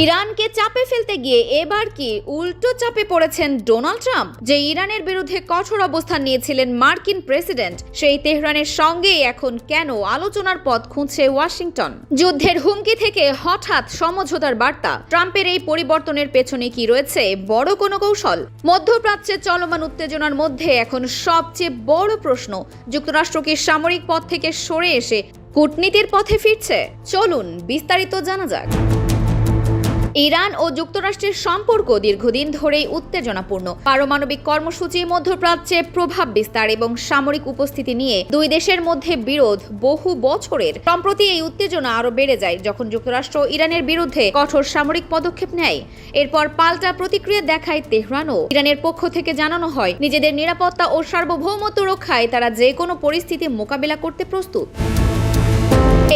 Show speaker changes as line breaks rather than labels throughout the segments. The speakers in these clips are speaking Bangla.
ইরানকে চাপে ফেলতে গিয়ে এবার কি উল্টো চাপে পড়েছেন ডোনাল্ড ট্রাম্প? যে ইরানের বিরুদ্ধে কঠোর অবস্থান নিয়েছিলেন মার্কিন প্রেসিডেন্ট, সেই তেহরানের সঙ্গেই এখন কেন আলোচনার পথ খুঁজছে ওয়াশিংটন? যুদ্ধের হুমকি থেকে হঠাৎ সমঝোতার বার্তা, ট্রাম্পের এই পরিবর্তনের পেছনে কি রয়েছে বড় কোনো কৌশল? মধ্যপ্রাচ্যে চলমান উত্তেজনার মধ্যে এখন সবচেয়ে বড় প্রশ্ন, যুক্তরাষ্ট্র কি সামরিক পথ থেকে সরে এসে কূটনীতির পথে ফিরছে? চলুন বিস্তারিত জানা যাক। ইরান ও যুক্তরাষ্ট্রের সম্পর্ক দীর্ঘদিন ধরেই উত্তেজনাপূর্ণ। পারমাণবিক কর্মসূচি, মধ্যপ্রাচ্যে প্রভাব বিস্তার এবং সামরিক উপস্থিতি নিয়ে দুই দেশের মধ্যে বিরোধ বহু বছরের। সম্প্রতি এই উত্তেজনা আরও বেড়ে যায় যখন যুক্তরাষ্ট্র ইরানের বিরুদ্ধে কঠোর সামরিক পদক্ষেপ নেয়। এরপর পাল্টা প্রতিক্রিয়া দেখায় তেহরানও। ইরানের পক্ষ থেকে জানানো হয়, নিজেদের নিরাপত্তা ও সার্বভৌমত্ব রক্ষায় তারা যে কোনো পরিস্থিতি মোকাবিলা করতে প্রস্তুত।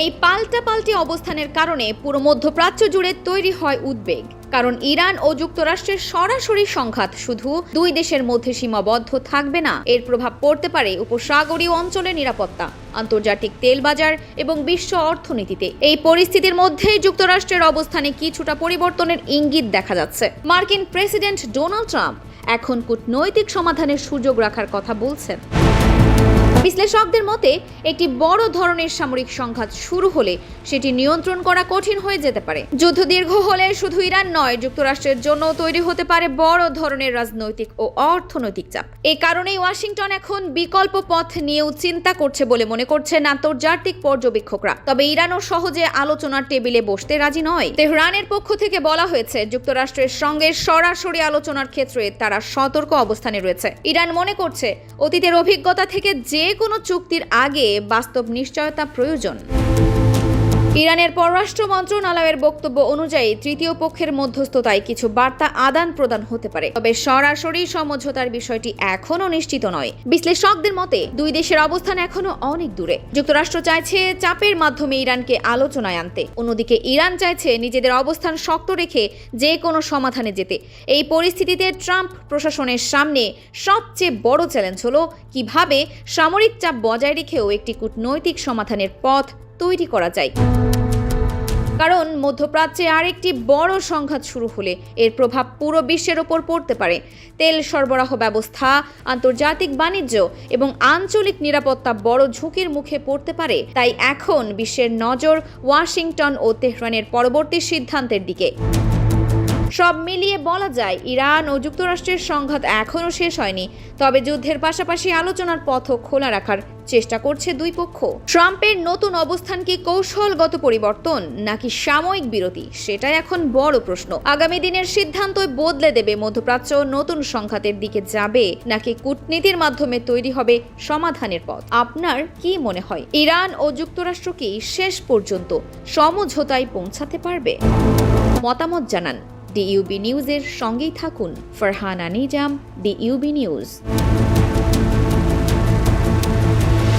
এই পাল্টাপাল্টি অবস্থানের কারণে পুরো মধ্যপ্রাচ্য জুড়ে তৈরি হয় উদ্বেগ। কারণ ইরান ও যুক্তরাষ্ট্রের সরাসরি সংঘাত শুধু দুই দেশের মধ্যে সীমাবদ্ধ থাকবে না, এর প্রভাব পড়তে পারে উপসাগরীয় অঞ্চলের নিরাপত্তা, আন্তর্জাতিক তেল বাজার এবং বিশ্ব অর্থনীতিতে। এই পরিস্থিতির মধ্যেই যুক্তরাষ্ট্রের অবস্থানে কিছুটা পরিবর্তনের ইঙ্গিত দেখা যাচ্ছে। মার্কিন প্রেসিডেন্ট ডোনাল্ড ট্রাম্প এখন কূটনৈতিক সমাধানের সুযোগ রাখার কথা বলছেন। বিশ্লেষকদের মতে, একটি বড় ধরনের সামরিক সংঘাত শুরু হলে সেটি নিয়ন্ত্রণ করা কঠিন হয়ে যেতে পারে। যুদ্ধ দীর্ঘ হলে শুধু ইরান নয়, যুক্তরাষ্ট্রের জন্য তৈরি হতে পারে বড় ধরনের রাজনৈতিক ও অর্থনৈতিক চাপ। এই কারণেই ওয়াশিংটন এখন বিকল্প পথ নিয়েও চিন্তা করছে বলে মনে করছেন আন্তর্জাতিক পর্যবেক্ষকরা। তবে ইরানও সহজে আলোচনার টেবিলে বসতে রাজি নয়। তেহরানের পক্ষ থেকে বলা হয়েছে, যুক্তরাষ্ট্রের সঙ্গে সরাসরি আলোচনার ক্ষেত্রে তারা সতর্ক অবস্থানে রয়েছে। ইরান মনে করছে, অতীতের অভিজ্ঞতা থেকে যে কোনো চুক্তির আগে বাস্তব নিশ্চয়তা প্রয়োজন। ইরানের পররাষ্ট্র মন্ত্রণালয়ের বক্তব্য অনুযায়ী তৃতীয় পক্ষের মধ্যস্থতায় কিছু বার্তা আদান প্রদান হতে পারে, তবে সরাসরি সমঝোতার বিষয়টি এখনও নিশ্চিত নয়। বিশ্লেষকদের মতে, দুই দেশের অবস্থান এখনও অনেক দূরে। যুক্তরাষ্ট্র চাইছে চাপের মাধ্যমে ইরানকে আলোচনায় আনতে, অন্যদিকে ইরান চাইছে নিজেদের অবস্থান শক্ত রেখে যে কোনো সমাধানে যেতে। এই পরিস্থিতিতে ট্রাম্প প্রশাসনের সামনে সবচেয়ে বড় চ্যালেঞ্জ হলো কিভাবে সামরিক চাপ বজায় রেখেও একটি কূটনৈতিক সমাধানের পথ তৈরি করা যায়। কারণ মধ্যপ্রাচ্যে আরেকটি বড় সংঘাত শুরু হলে এর প্রভাব পুরো বিশ্বের ওপর পড়তে পারে। তেল সরবরাহ ব্যবস্থা, আন্তর্জাতিক বাণিজ্য এবং আঞ্চলিক নিরাপত্তা বড় ঝুঁকির মুখে পড়তে পারে। তাই এখন বিশ্বের নজর ওয়াশিংটন ও তেহরানের পরবর্তী সিদ্ধান্তের দিকে। সব মিলিয়ে বলা যায়, ইরান ও যুক্তরাষ্ট্রের সংঘাত এখনও শেষ হয়নি, তবে যুদ্ধের পাশাপাশি আলোচনার পথও খোলা রাখার চেষ্টা করছে দুই পক্ষ। ট্রাম্পের নতুন অবস্থান কি কৌশলগত পরিবর্তন নাকি সাময়িক বিরতি, সেটাই এখন বড় প্রশ্ন। আগামী দিনের সিদ্ধান্তই বদলে দেবে মধ্যপ্রাচ্য নতুন সংঘাতের দিকে যাবে নাকি কূটনীতির মাধ্যমে তৈরি হবে সমাধানের পথ। আপনার কি মনে হয়, ইরান ও যুক্তরাষ্ট্র কি শেষ পর্যন্ত সমঝোতায় পৌঁছাতে পারবে? মতামত জানান। ডিইউবি নিউজের সঙ্গেই থাকুন। ফারহানা নিজাম, ডিইউবি নিউজ।